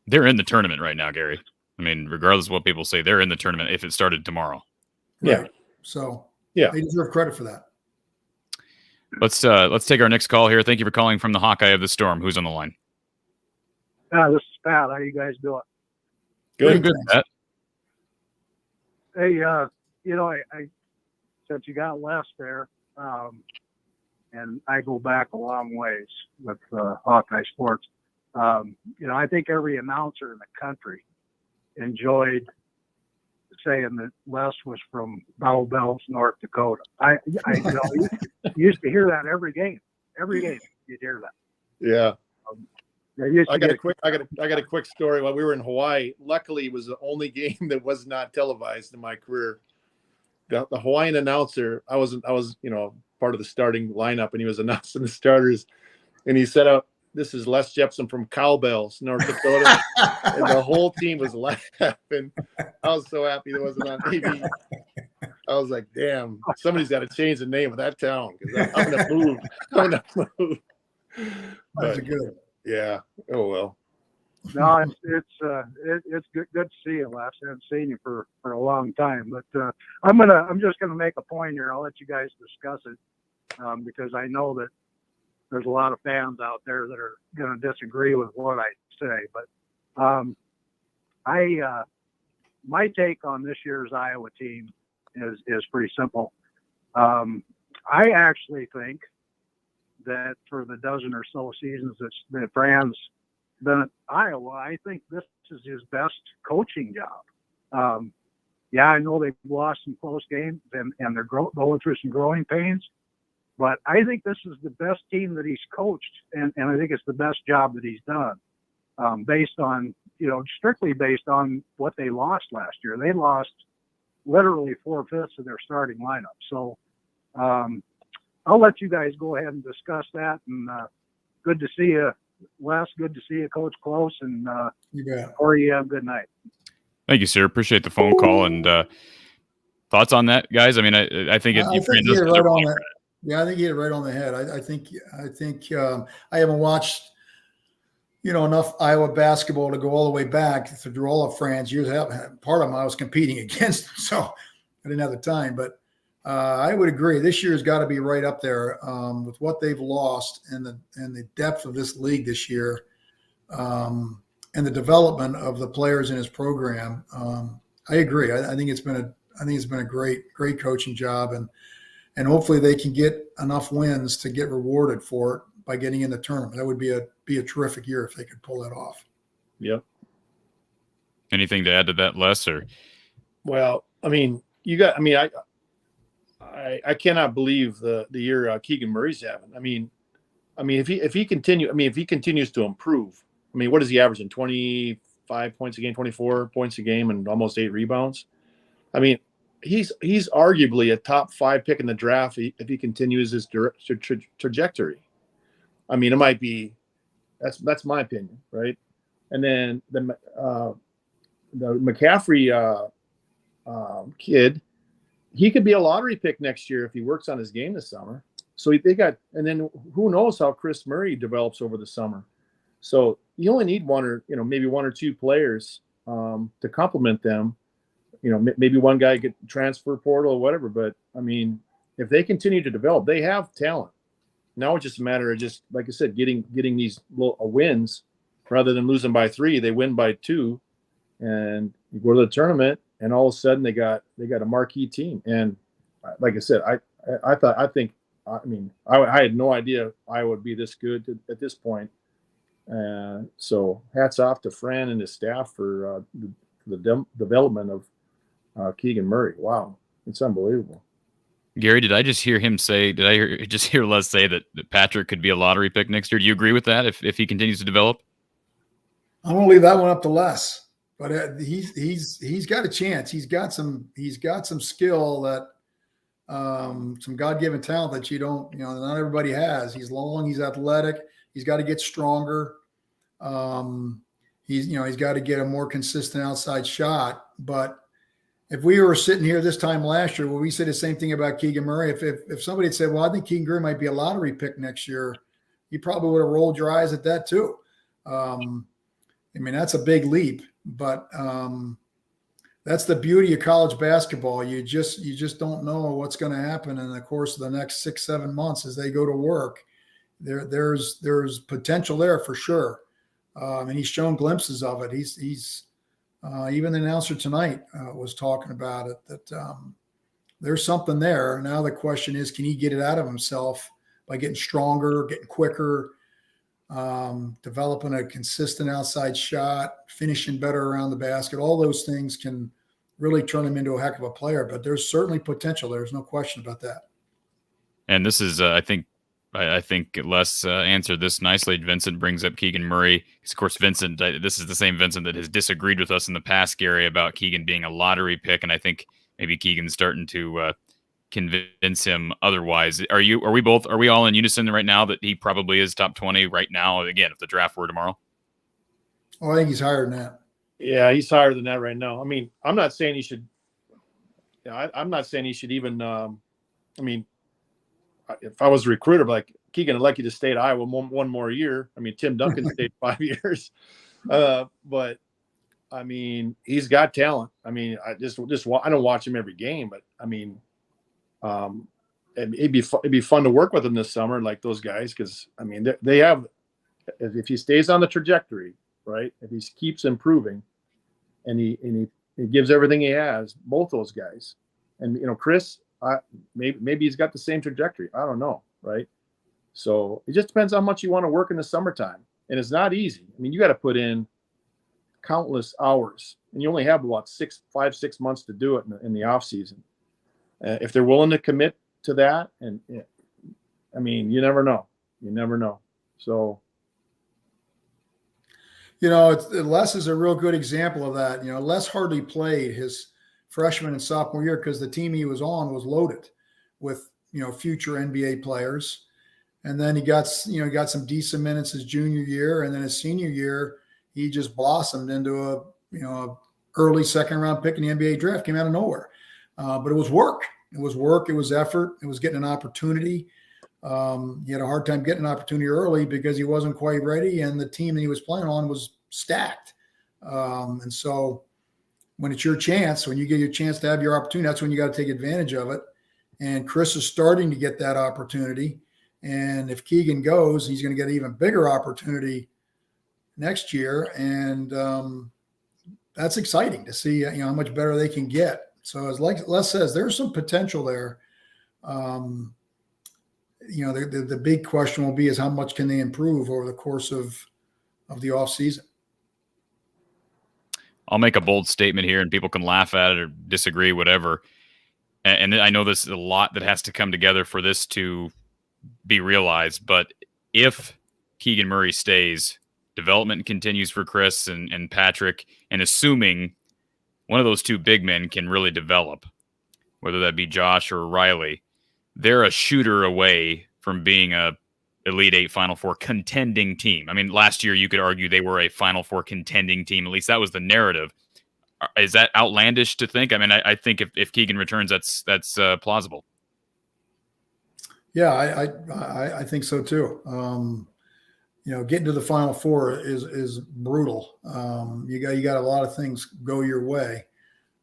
They're in the tournament right now, Gary. I mean, regardless of what people say, they're in the tournament if it started tomorrow. Right. So they deserve credit for that. Let's take our next call here. Thank you for calling from the Hawkeye of the Storm. Who's on the line? This is Pat. How you guys doing? Good, Pat. Hey, I since you got Les there, and I go back a long ways with Hawkeye sports. I think every announcer in the country enjoyed saying that Les was from Battle Bells, North Dakota. I used to hear that every game. Every game you'd hear that. Yeah. I got a quick story. While we were in Hawaii, luckily it was the only game that was not televised in my career. The Hawaiian announcer, I was part of the starting lineup, and he was announcing the starters, and he said, "This is Les Jepsen from Cowbells, North Dakota," and the whole team was laughing. I was so happy it wasn't on TV. I was like, "Damn, somebody's got to change the name of that town because I'm gonna move. I'm gonna move." That's good. Yeah. Oh well. No, it's good to see you, Les. I haven't seen you for a long time, but I'm just gonna make a point here. I'll let you guys discuss it because I know that there's a lot of fans out there that are gonna disagree with what I say. But my take on this year's Iowa team is pretty simple. I actually think that for the dozen or so seasons that Fran's been at Iowa, I think this is his best coaching job. Yeah, I know they've lost some close games and they're going through some growing pains, but I think this is the best team that he's coached, and I think it's the best job that he's done, based on, strictly based on what they lost last year. They lost literally 4/5 of their starting lineup. So I'll let you guys go ahead and discuss that, and good to see you, Les. Good to see you, Coach Close, and Corey, you have a good night. Thank you, sir. Appreciate the phone call and thoughts on that, guys. I mean, I think I think you hit it right on that. Yeah, I think you hit it right on the head. I think I haven't watched enough Iowa basketball to go all the way back through all of Fran's years. Part of them I was competing against, so I didn't have the time. But I would agree. This year's got to be right up there with what they've lost and the depth of this league this year, and the development of the players in his program. I agree. I think it's been a great coaching job, and hopefully they can get enough wins to get rewarded for it by getting in the tournament. That would be a terrific year if they could pull that off. Yep. Anything to add to that, Les? Or? Well, I mean, I cannot believe the year Keegan Murray's having. I mean, if he continues to improve, I mean, what is he averaging? 25 points a game, 24 points a game, and almost 8 rebounds. I mean, he's arguably a top 5 pick in the draft if he continues his trajectory. I mean, it might be. That's my opinion, right? And then the McCaffrey kid, he could be a lottery pick next year if he works on his game this summer. So and then who knows how Chris Murray develops over the summer. So you only need maybe one or two players to complement them. Maybe one guy get transfer portal or whatever. But I mean, if they continue to develop, they have talent. Now it's just a matter of just, like I said, getting these wins rather than losing by 3. They win by 2, and you go to the tournament, and all of a sudden they got a marquee team. And like I said, I had no idea Iowa would be this good at this point. So hats off to Fran and his staff for the development of Keegan Murray. Wow, it's unbelievable. Gary, did I just hear Les say that Patrick could be a lottery pick next year? Do you agree with that if he continues to develop? I'm going to leave that one up to Les, but he's got a chance. He's got some skill that some God-given talent that not everybody has. He's long, he's athletic, he's got to get stronger. He's got to get a more consistent outside shot, but if we were sitting here this time last year, we said the same thing about Keegan Murray. If somebody had said, well, I think Keegan Murray might be a lottery pick next year, you probably would have rolled your eyes at that too. That's a big leap, but that's the beauty of college basketball. You just don't know what's going to happen in the course of the next 6-7 months as they go to work. There's potential there for sure. And he's shown glimpses of it. He's even the announcer tonight was talking about it, that there's something there. Now the question is, can he get it out of himself by getting stronger, getting quicker, developing a consistent outside shot, finishing better around the basket? All those things can really turn him into a heck of a player, but there's certainly potential. There's no question about that. And this is, I think, I think Les answered this nicely. Vincent brings up Keegan Murray. Of course, Vincent, this is the same Vincent that has disagreed with us in the past, Gary, about Keegan being a lottery pick, and I think maybe Keegan's starting to convince him otherwise. Are we all in unison right now that he probably is top 20 right now? Again, if the draft were tomorrow. Oh, I think he's higher than that. Yeah, he's higher than that right now. I mean, I'm not saying he should. I'm not saying he should even. I mean, if I was a recruiter, like Keegan, I'd like you to stay at Iowa one more year. I mean, Tim Duncan stayed 5 years, but I mean, he's got talent. I mean, I don't watch him every game, but I mean, it'd be fun to work with him this summer, like those guys, because I mean, they have. If he stays on the trajectory, right? If he keeps improving, and he gives everything he has, both those guys, and Chris. Maybe he's got the same trajectory. I don't know, right? So it just depends how much you want to work in the summertime, and it's not easy. I mean, you got to put in countless hours, and you only have about 6 months to do it in the off season. If they're willing to commit to that, and I mean, you never know. You never know. So, Les is a real good example of that. Les hardly played his freshman and sophomore year because the team he was on was loaded with future NBA players, and then he got some decent minutes his junior year, and then his senior year he just blossomed into a early second round pick in the NBA draft. Came out of nowhere, but it was work. It was effort. It was getting an opportunity. He had a hard time getting an opportunity early because he wasn't quite ready, and the team that he was playing on was stacked, and so. When it's your chance, when you get your chance to have your opportunity, that's when you got to take advantage of it. And Chris is starting to get that opportunity. And if Keegan goes, he's going to get an even bigger opportunity next year. And that's exciting to see, how much better they can get. So as Les says, there's some potential there. The big question will be is how much can they improve over the course of the off season? I'll make a bold statement here and people can laugh at it or disagree, whatever. And I know this is a lot that has to come together for this to be realized. But if Keegan Murray stays, development continues for Chris and Patrick, and assuming one of those two big men can really develop, whether that be Josh or Riley, they're a shooter away from being a Elite Eight, Final Four contending team. I mean, last year you could argue they were a Final Four contending team. At least that was the narrative. Is that outlandish to think? I mean, I think if Keegan returns, that's plausible. Yeah, I think so too. Getting to the Final Four is brutal. You got a lot of things go your way,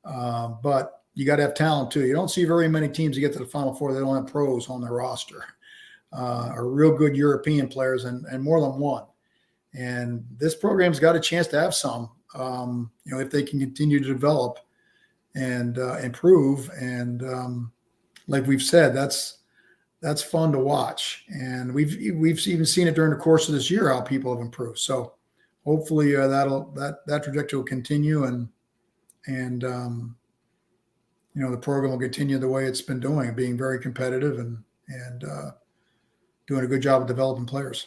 but you got to have talent too. You don't see very many teams that get to the Final Four that don't have pros on their roster. Are real good European players and more than one. And this program's got a chance to have some, if they can continue to develop and improve. And like we've said, that's fun to watch. And we've even seen it during the course of this year how people have improved. So hopefully that trajectory will continue and the program will continue the way it's been doing, being very competitive and doing a good job of developing players.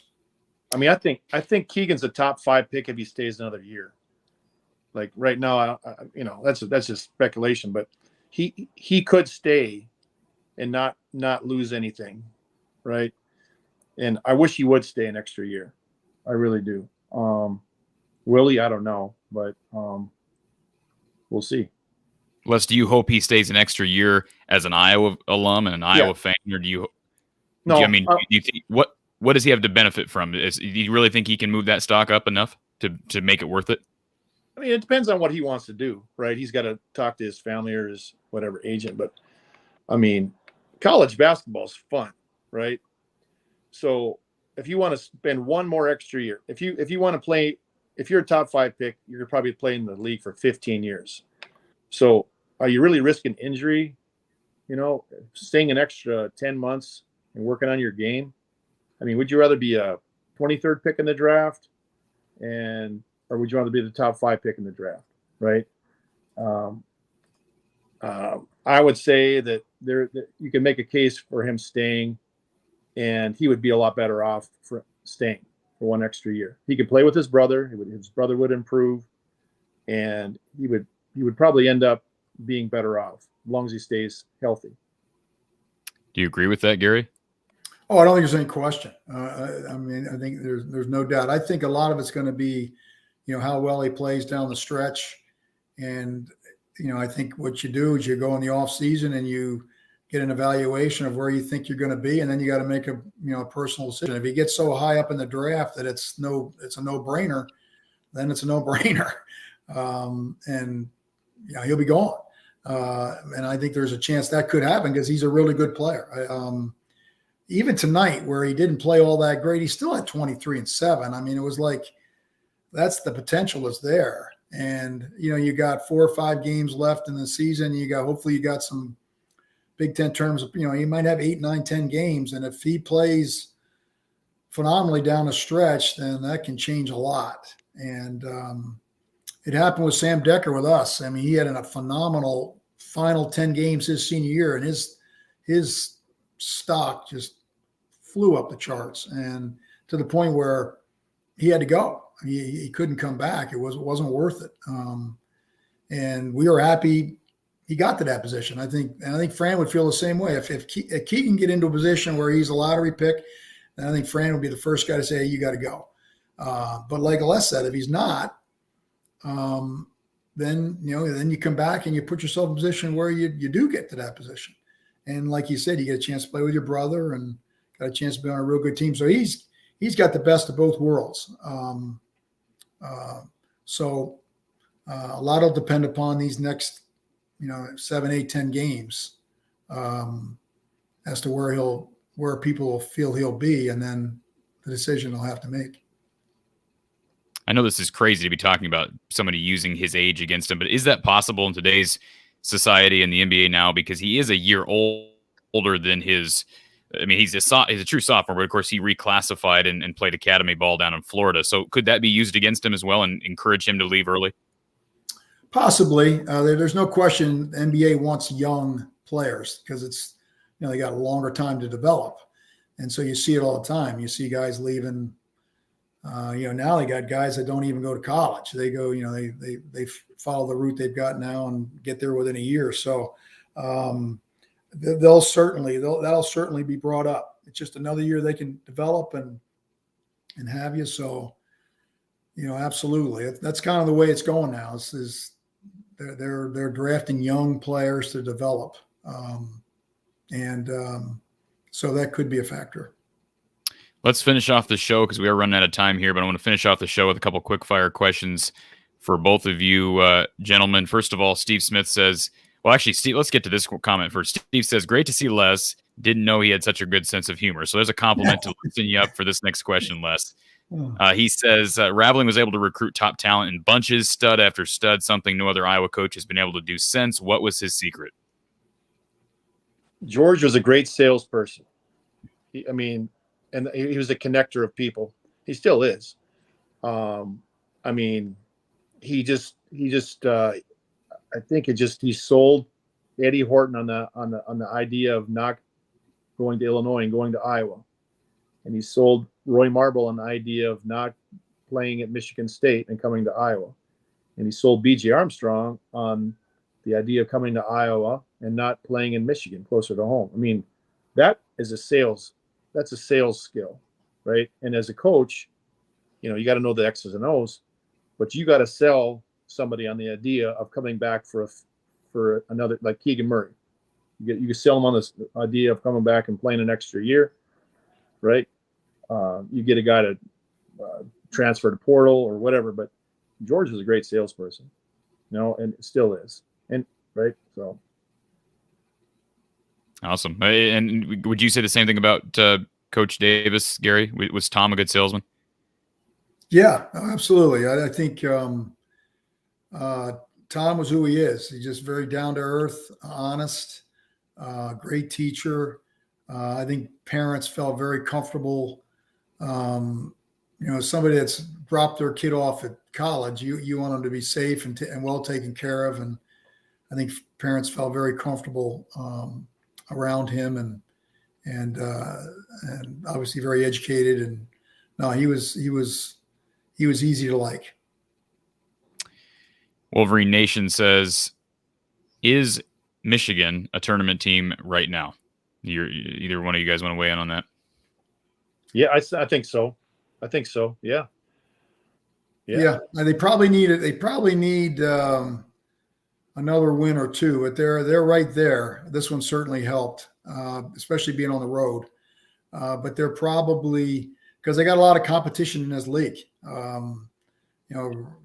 I mean, I think Keegan's a top 5 pick if he stays another year. Like right now, that's just speculation, but he could stay and not lose anything, right? And I wish he would stay an extra year. I really do. Will he? I don't know, but we'll see. Les, do you hope he stays an extra year as an Iowa alum and an Iowa fan, or do you? No, do you think what does he have to benefit from? Do you really think he can move that stock up enough to make it worth it? I mean, it depends on what he wants to do, right? He's got to talk to his family or his whatever agent. But I mean, college basketball is fun, right? So if you want to spend one more extra year, if you want to play, if you're a top 5 pick, you're probably playing in the league for 15 years. So are you really risking injury? Staying an extra 10 months and working on your game? I mean, would you rather be a 23rd pick in the draft or would you rather be the top 5 pick in the draft, right? I would say that you can make a case for him staying and he would be a lot better off for staying for one extra year. He could play with his brother. His brother would improve, and he would probably end up being better off as long as he stays healthy. Do you agree with that, Gary? Oh, I don't think there's any question. I mean, I think there's no doubt. I think a lot of it's going to be, how well he plays down the stretch. And, I think what you do is you go in the off season and you get an evaluation of where you think you're going to be. And then you got to make a personal decision. If he gets so high up in the draft that it's a no-brainer, then it's a no-brainer. And he'll be gone. And I think there's a chance that could happen because he's a really good player. Even tonight, where he didn't play all that great, he still had 23-7. I mean, it was like that's the potential is there. And, you got 4 or 5 games left in the season. Hopefully you got some Big Ten terms. You might have 8, 9, 10 games. And if he plays phenomenally down the stretch, then that can change a lot. And it happened with Sam Decker with us. I mean, he had a phenomenal final 10 games his senior year, and his stock just flew up the charts, and to the point where he had to go. He couldn't come back. It wasn't worth it. And we were happy he got to that position. I think Fran would feel the same way. If Keegan get into a position where he's a lottery pick, then I think Fran would be the first guy to say, hey, you got to go. But like Les said, if he's not, then you come back and you put yourself in a position where you do get to that position. And like you said, you get a chance to play with your brother and got a chance to be on a real good team. So he's got the best of both worlds. So a lot will depend upon these next, 7, 8, 10 games as to where people will feel he'll be, and then the decision they'll have to make. I know this is crazy to be talking about somebody using his age against him, but is that possible in today's society and the NBA now? Because he is a year older than his. I mean, he's a true sophomore, but of course he reclassified and played academy ball down in Florida. So could that be used against him as well and encourage him to leave early? Possibly. There's no question the NBA wants young players because it's, they got a longer time to develop. And so you see it all the time. You see guys leaving. Now they got guys that don't even go to college. They go, they follow the route they've got now and get there within a year. So that'll certainly be brought up. It's just another year they can develop and have you. So, absolutely. That's kind of the way it's going now. They're drafting young players to develop. So that could be a factor. Let's finish off the show because we are running out of time here, but I want to finish off the show with a couple quick fire questions for both of you gentlemen. First of all, Steve Smith says, well, actually, Steve, let's get to this comment first. Steve says, great to see Les. Didn't know he had such a good sense of humor. So there's a compliment to loosen you up for this next question, Les. He says, Raveling was able to recruit top talent in bunches, stud after stud, something no other Iowa coach has been able to do since. What was his secret? George was a great salesperson. And he was a connector of people. He still is. He sold Eddie Horton on the idea of not going to Illinois and going to Iowa. And he sold Roy Marble on the idea of not playing at Michigan State and coming to Iowa. And he sold B.J. Armstrong on the idea of coming to Iowa and not playing in Michigan, closer to home. I mean, that's a sales skill, right? And as a coach, you got to know the X's and O's, but you got to sell somebody on the idea of coming back for another, like Keegan Murray. You can sell them on this idea of coming back and playing an extra year, right? You get a guy to transfer to portal or whatever, but George was a great salesperson, and still is. And right. So. Awesome. And would you say the same thing about Coach Davis, Gary? Was Tom a good salesman? Yeah, absolutely. I think Tom was who he is. He's just very down to earth, honest, great teacher. I think parents felt very comfortable. Somebody that's dropped their kid off at college, you want them to be safe and well taken care of. And I think parents felt very comfortable around him, and obviously very educated. And no, he was easy to like. Wolverine Nation says, is Michigan a tournament team right now? Either one of you guys want to weigh in on that? Yeah, I think so. Yeah. Yeah. Now they probably need it. They probably need another win or two, but they're right there. This one certainly helped, especially being on the road. But they're probably, because they got a lot of competition in this league.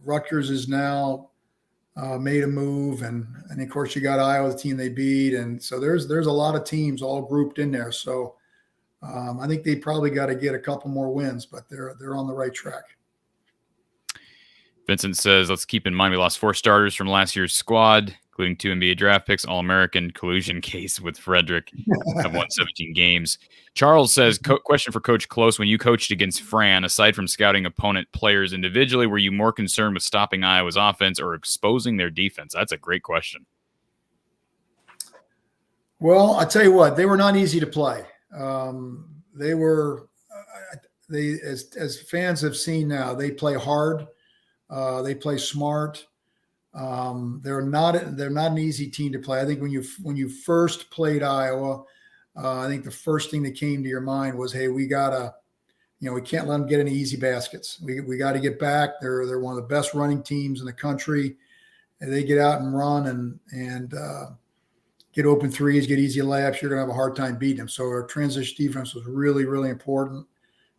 Rutgers is now made a move, and of course you got Iowa, the team they beat, and so there's a lot of teams all grouped in there. So I think they probably got to get a couple more wins, but they're on the right track. Vincent says, let's keep in mind we lost 4 starters from last year's squad, including 2 NBA draft picks, All-American collusion case with Frederick. Have won 17 games. Charles says, question for Coach Close. When you coached against Fran, aside from scouting opponent players individually, were you more concerned with stopping Iowa's offense or exposing their defense? That's a great question. Well, I tell you what, they were not easy to play. They as fans have seen now, they play hard. They play smart. They're not an easy team to play. I think when you first played Iowa, I think the first thing that came to your mind was, hey, we can't let them get any easy baskets. We got to get back. They're one of the best running teams in the country. And they get out and run and get open threes, get easy layups. You're going to have a hard time beating them. So our transition defense was really, really important,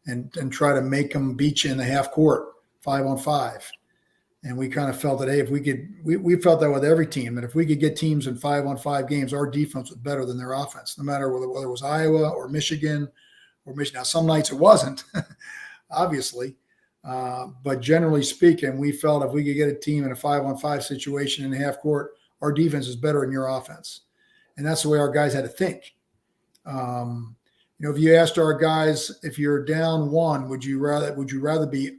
and try to make them beat you in the half court, 5-on-5. And we kind of felt that, hey, if we could, we felt that with every team, that if we could get teams in 5-on-5 games, our defense was better than their offense, no matter whether it was Iowa or Michigan or Michigan. Now, some nights it wasn't, obviously. But generally speaking, we felt if we could get a team in a 5-on-5 situation in the half court, our defense is better than your offense. And that's the way our guys had to think. If you asked our guys, if you're down 1, would you rather be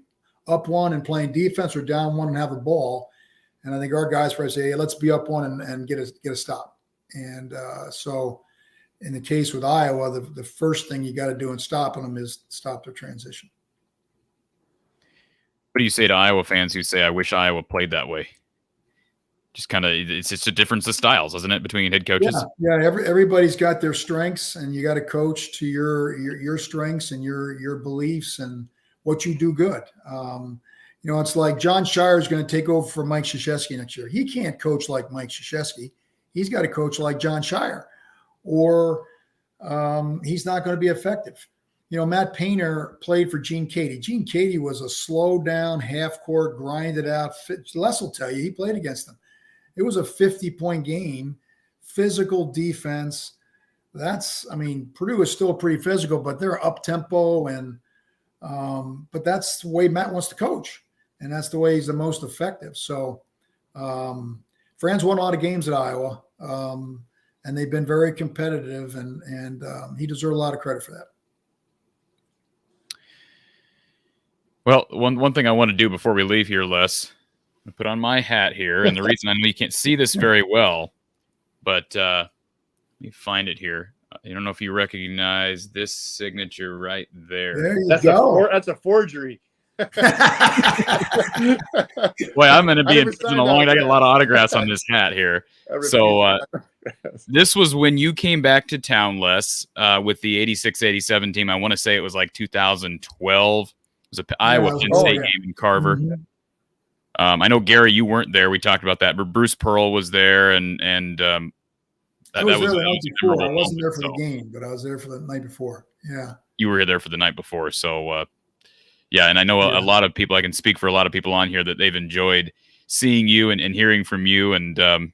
up 1 and playing defense or down 1 and have the ball? And I think our guys probably say, hey, let's be up 1 and get a stop. And so in the case with Iowa, the first thing you got to do in stopping them is stop their transition. What do you say to Iowa fans who say, I wish Iowa played that way? Just kind of, it's just a difference of styles, isn't it, between head coaches? Yeah. Everybody's got their strengths, and you got to coach to your strengths and your beliefs and what you do good. It's like John Shire is going to take over for Mike Krzyzewski next year. He can't coach like Mike Krzyzewski. He's got to coach like John Shire, or he's not going to be effective. Matt Painter played for Gene Cady. Gene Cady was a slow down, half court, grinded out. Les will tell you, he played against them. It was a 50-point game, physical defense. Purdue is still pretty physical, but they're up tempo, and but that's the way Matt wants to coach, and that's the way he's the most effective. So Fran's won a lot of games at Iowa, and they've been very competitive, and he deserves a lot of credit for that. Well, one thing I want to do before we leave here, Les, I put on my hat here, and the reason I know you can't see this very well, but let me find it here. I don't know if you recognize this signature right there. There you go. That's a forgery. Boy, I'm going to be in prison along. I got a lot of autographs on this hat here. So this was when you came back to town, Les, with the 86-87 team. I want to say it was like 2012. It was an Iowa Penn State game in Carver. Mm-hmm. I know, Gary, you weren't there. We talked about that, but Bruce Pearl was there, and I was there the night before. I wasn't there for the game, but I was there for the night before. Yeah. You were there for the night before. So, and I know a lot of people, I can speak for a lot of people on here, that they've enjoyed seeing you and hearing from you. And the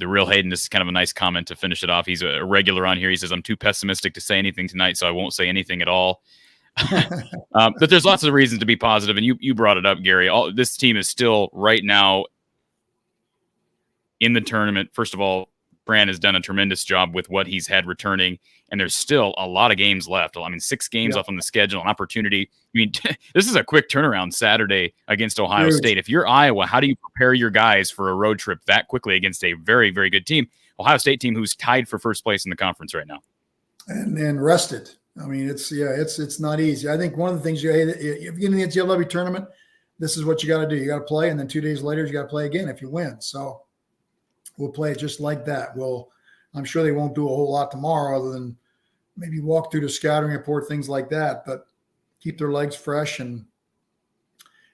Real Hayden, this is kind of a nice comment to finish it off. He's a regular on here. He says, I'm too pessimistic to say anything tonight, so I won't say anything at all. But there's lots of reasons to be positive, and you brought it up, Gary. This team is still right now in the tournament. First of all, Fran has done a tremendous job with what he's had returning, and there's still a lot of games left. 6 games left on the schedule, an opportunity. This is a quick turnaround Saturday against Ohio State. If you're Iowa, how do you prepare your guys for a road trip that quickly against a very, very good team? Ohio State team who's tied for first place in the conference right now. and rested. I mean, it's not easy. I think one of the things if you're in the NCAA tournament, this is what you got to do. You got to play, and then 2 days later, you got to play again if you win. So we'll play it just like that. I'm sure they won't do a whole lot tomorrow other than maybe walk through the scouting report, things like that, but keep their legs fresh and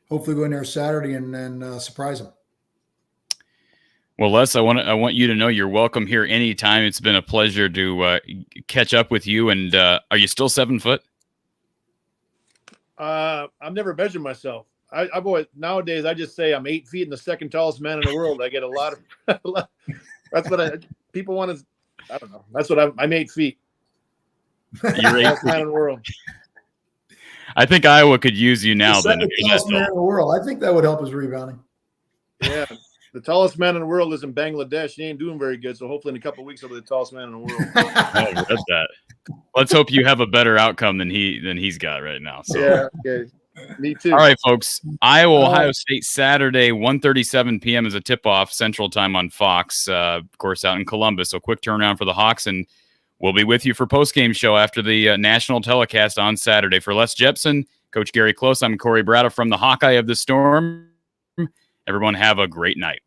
hopefully go in there Saturday and surprise them. Well, Les, I want you to know you're welcome here anytime. It's been a pleasure to catch up with you. And are you still 7 foot? I've never measured myself. I've always, nowadays, I just say I'm 8 feet and the second tallest man in the world. I get a lot of, that's what people want to, I don't know. That's what I'm 8 feet. You're 8 feet. Man in the world. I think Iowa could use you now. The second tallest man in the world. I think that would help his rebounding. Yeah. The tallest man in the world is in Bangladesh. He ain't doing very good. So hopefully in a couple of weeks, he'll be the tallest man in the world. I read that. Let's hope you have a better outcome than he's got right now. So. Yeah. Okay. Me too. All right, folks. Iowa, Ohio State, Saturday, 1:37 p.m. is a tip-off Central Time on Fox, of course, out in Columbus. So quick turnaround for the Hawks, and we'll be with you for post-game show after the national telecast on Saturday. For Les Jepsen, Coach Gary Close, I'm Corey Brada from the Hawkeye of the Storm. Everyone have a great night.